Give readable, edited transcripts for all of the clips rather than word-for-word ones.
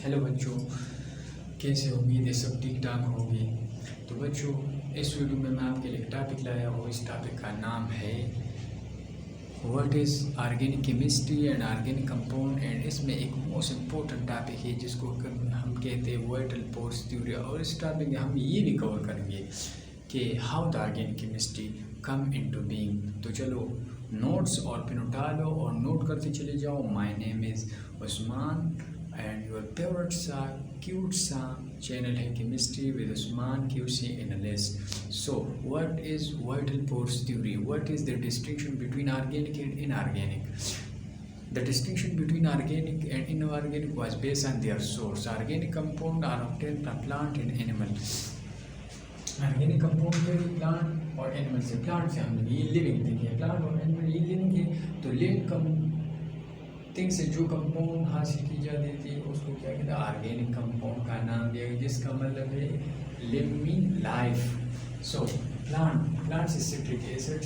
Hello बच्चों, कैसे उम्मीद है सब ठीक ठाक होंगे। तो बच्चों, इस वीडियो में मैं आपके लिए एक टॉपिक लाया हूँ। इस टॉपिक का नाम है what is organic chemistry and organic compound. And इसमें एक मोस्ट इम्पोर्टेंट टॉपिक है जिसको हम कहते हैं वाइटल फोर्स थ्योरी। और इस टॉपिक में हम ये भी कवर करेंगे कि how the organic chemistry come into being. तो चलो नोट्स और पेन उठा लो और नोट करते चले जाओ। My name is Usman and your favorite cute channel है chemistry with Usman QC analyst. So what is vital force theory? What is the distinction between organic and inorganic? The distinction between organic and inorganic was based on their source. Organic compound are obtained from plant and animal. Organic compound के plant और animal से, plant से हम ये living thing है, plant और animal ये living है। तो लिविंग थिंग से जो कंपाउंड हासिल की जाती थी उसको क्या कहते हैं, ऑर्गेनिक कंपाउंड का नाम दिया गया, जिसका मतलब है लिविंग लाइफ। सो प्लांट से citric acid,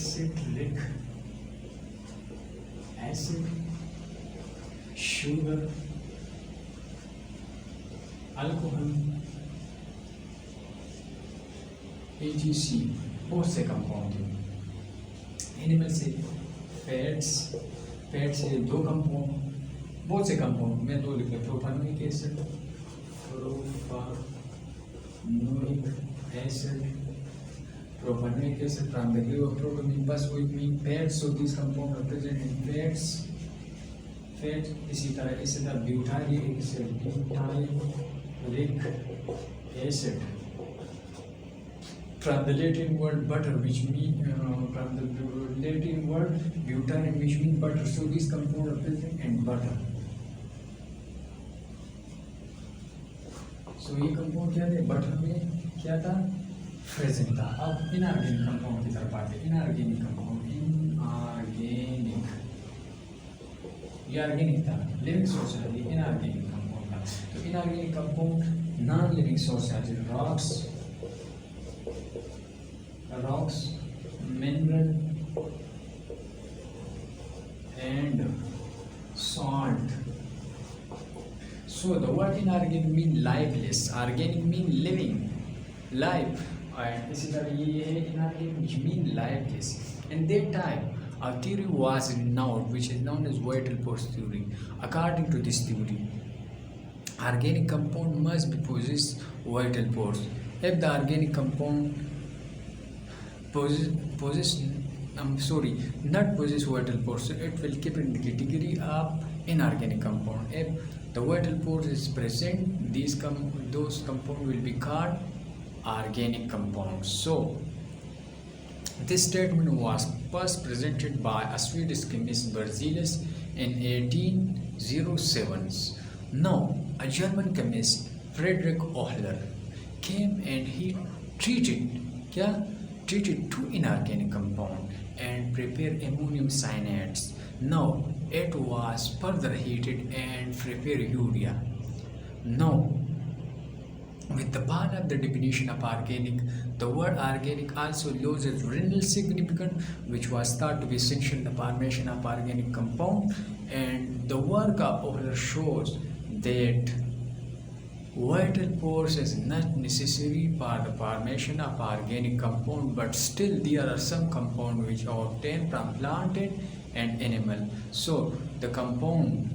sugar, alcohol, AgC बहुत से कंपाउंड थे। एनिमल से फैट से दो कंपाउंड, बहुत से कंपाउंड में दो लिखे, propanoic acid, propanoic acid from the group of protomimbus with me fats. So these compounds are present in fat. इसी तरह इसी तरह ब्यूटाइलिक acid from the Latin word butter, which mean from the Latin word butane, which mean butter. So these compounds are present in butter. So ये compound क्या थे, butter में क्या था, प्रेजेंट था। अब इनऑर्गेनिक कंपाउंड की तरफ आते हैं। इनऑर्गेनिक कंपाउंड, ये ऑर्गेनिक था, लिविंग सोर्स है, ये इनऑर्गेनिक कंपाउंड था। तो inorganic compound non living source है, जैसे rocks, mineral and salt. So the word inorganic mean lifeless, organic mean living, life. And इसी तरह ये है inorganic which mean lifeless. And that time a theory was renowned which is known as vital force theory. According to this theory, organic compound must be possess vital force. If the organic compound not possess vital force, so it will keep in the category of inorganic compound. If the vital force is present, those compounds will be called organic compounds. So this statement was first presented by a Swedish chemist Berzelius in 1807. Now a German chemist Friedrich Ohler came and he treated two inorganic compounds and prepared ammonium cyanides. Now it was further heated and prepared urea. Now with the part of the definition of organic, the word organic also loses renal significance, which was thought to be essential in the formation of organic compound. And the work of Ohler shows that vital force is not necessary for the formation of organic compound, but still there are some compounds which are obtained from plant and animal. So the compound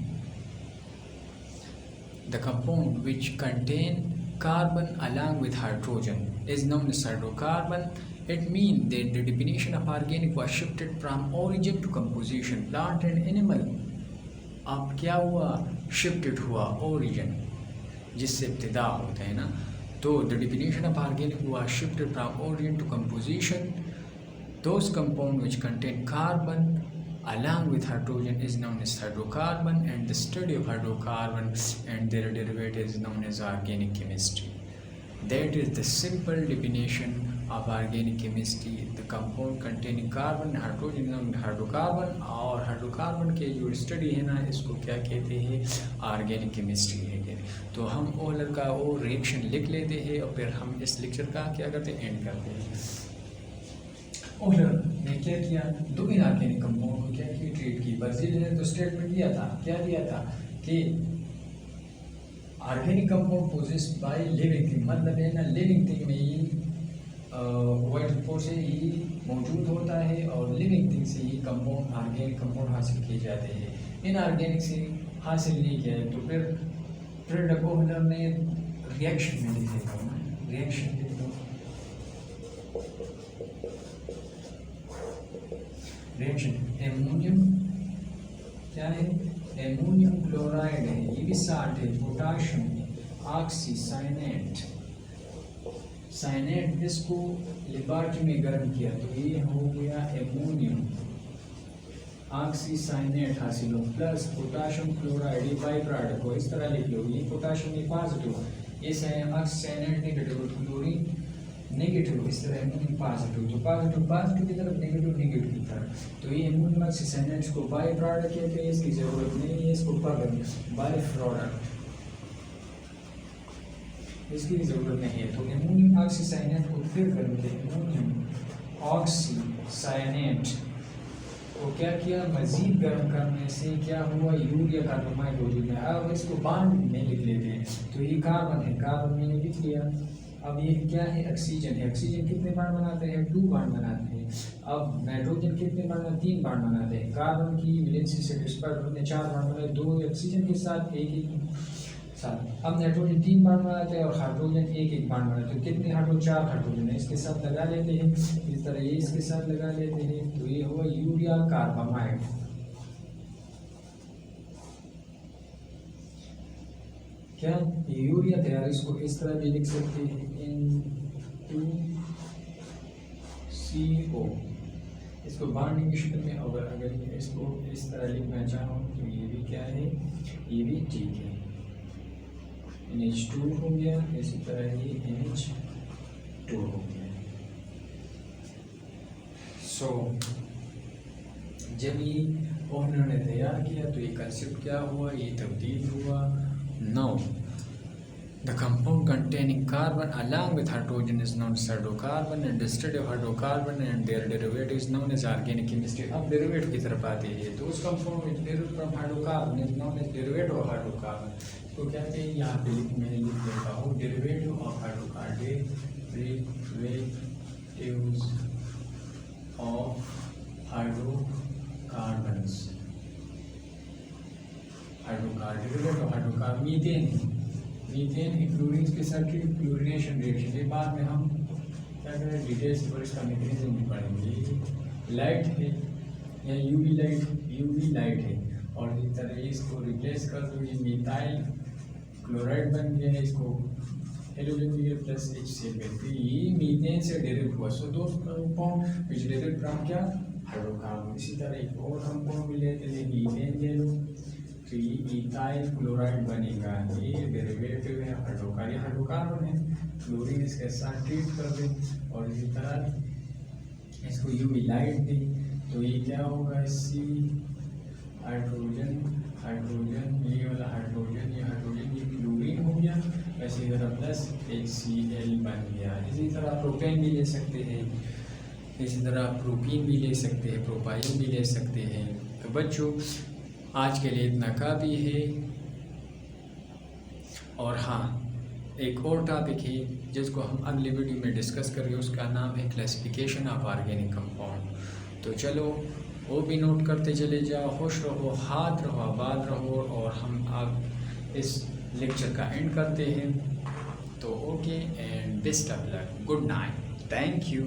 which contain carbon along with hydrogen is known as hydrocarbon. It means that the definition of organic was shifted from origin to composition, plant and animal. अब क्या हुआ, shifted हुआ origin, जिससे इब्तिदा होता है ना। तो the definition of organic was shifted from origin to composition. Those compounds which contain carbon along with hydrogen is known as hydrocarbon, and the study of hydrocarbon and their derivatives is known as organic chemistry. That is the simple definition of organic chemistry. The compound containing carbon and hydrogen known as hydrocarbon, और hydrocarbon के जो study है ना, इसको क्या कहते हैं, organic chemistry है। तो हम ओहलर का वो रिएक्शन लिख लेते हैं और फिर हम इस लेक्चर का क्या करते हैं, एंड करते हैं। ओहलर ने क्या किया, दो इनऑर्गेनिक कंपाउंड को क्या की, ट्रीट की। बर्जीलियस ने तो स्टेटमेंट दिया था, क्या दिया था कि organic compound possessed by living thing, मतलब है ना लिविंग थिंग में ही वाइट से ही मौजूद होता है और लिविंग थिंग से ही कंपाउंड ऑर्गेनिक कंपाउंड हासिल किए जाते हैं। इनऑर्गेनिक से हासिल नहीं किया है तो फिर डकोहलर ने रिएक्शन में लिख देता हूँ, रिएक्शन लिख दो, रिएक्शन एमोनियम क्या है, एमोनियम क्लोराइड है, ये भी साल्ट है, पोटाशियम ऑक्सीसाइनेट, साइनेट इसको लेबोरेटरी में गर्म किया तो ये हो गया एमोनियम ऑक्सीसाइनेट हासिल हो, प्लस पोटाशियम क्लोराइड ये बाई प्रोडक्ट को इस तरह लिख लो, ये पोटाशियम ये पॉजिटिव, ये ऑक्सीसाइनेट नेगेटिव, क्लोरीन नेगेटिव, इस तरह एमोनियम पॉजिटिव, तो पॉजिटिव की तरफ नेगेटिव की तरफ, तो ये एमोनियम ऑक्सीसाइनेट को बाई प्रोडक्ट कहते हैं, इसकी ज़रूरत नहीं है, इसको पकड़ बाई प्रोडक्ट इसकी ज़रूरत नहीं है। तो एमोनियम ऑक्सीसाइनेट को फिर गर्म किया, एमोनियम ऑक्सीसाइनेट को क्या किया, मज़ीद गर्म करने से क्या हुआ, यूरिया कार्बोनाइड वजूद में। अब इसको बांड में लिख लेते हैं, तो ये कार्बन है, कार्बन मैंने लिख लिया। अब ये क्या है, ऑक्सीजन है, ऑक्सीजन कितने बांड बनाते हैं, 2 बांड बनाते हैं। अब नाइट्रोजन कितने बांड, 3 बांड बनाते हैं। कार्बन की वैलेंसी से डिस्पर्स होते हैं, 4 बांड बनाए, 2 ऑक्सीजन के साथ, 1 साथ। अब नाइट्रोजन 3 बांड बनाते हैं और हाइड्रोजन 1 बांड बनाते हैं, कितने हाइड्रोजन, 4 हाइड्रोजन है, इसके साथ लगा लेते हैं, इस तरह ये इसके साथ लगा लेते हैं, तो ये हुआ यूरिया कार्बामाइड। क्या यूरिया तैयार, इसको इस तरह भी लिख सकते हैं, N2CO, इसको बांडिंग की शक्ल में। अगर इसको इस तरह लिखना चाहो तो ये भी क्या है, ये भी ठीक है, NH2 हो गया, इसी तरह ये NH2 हो गया। जब ये उन्होंने तैयार किया तो ये कंसेप्ट क्या हुआ, ये तब्दील हुआ। Now the compound containing carbon along with hydrogen is known as hydrocarbon and instead of hydrocarbon and their derivative is known as organic chemistry। अब डेरिवेटिव की तरफ आते हैं, तो उस कंपाउंड में derived from hydrocarbon is known as derivative of hydrocarbon। तो क्या कहते हैं, यहाँ पे मैंने लिख देता हूँ, derivative of hydrocarbon, derivatives of hydrocarbons, hydrocarbon methane chlorine के साथ क्लोरीनेशन रिएक्शन, ये बाद में हम क्या करें डिटेल्स पर इसका मैकेनिज्म भी पढ़ेंगे। लाइट है या यूवी लाइट है और इस तरह इसको रिप्लेस कर दो, ये मिथाइल क्लोराइड बन गया है, इसको हेलोजन भी प्लस HCl, ये मीथेन से डेरिव हुआ। सो दो कंपाउंड विच डेरिव फ्रॉम क्या, हाइड्रोकार्बन। इसी तरह एक और कंपाउंड भी लेते हैं, मीथेन ले लो, तो ये इथाइल क्लोराइड बनेगा, ये डेरिवेटिव है हाइड्रोकार्बन है, क्लोरीन इसके साथ ट्रीट कर दे और इसी तरह इसको यूवी लाइट दी, तो ये क्या होगा, सी हाइड्रोजन, ये वाला हाइड्रोजन, ये क्लोरीन हो गया, वैसे तरह प्लस HCl बन गया। इसी तरह प्रोपेन भी ले सकते हैं, इसी तरह प्रोपीन भी ले सकते हैं, प्रोपाइन भी ले सकते हैं। तो बच्चों आज के लिए इतना काफ़ी है। और हाँ, एक और टॉपिक है जिसको हम अगले वीडियो में डिस्कस करेंगे, उसका नाम है क्लासिफिकेशन ऑफ ऑर्गेनिक कंपाउंड। तो चलो वो भी नोट करते चले जाओ, खुश रहो, हाथ रहो, आबाद रहो, और हम अब इस लेक्चर का एंड करते हैं। तो okay and best of luck, good night, thank you.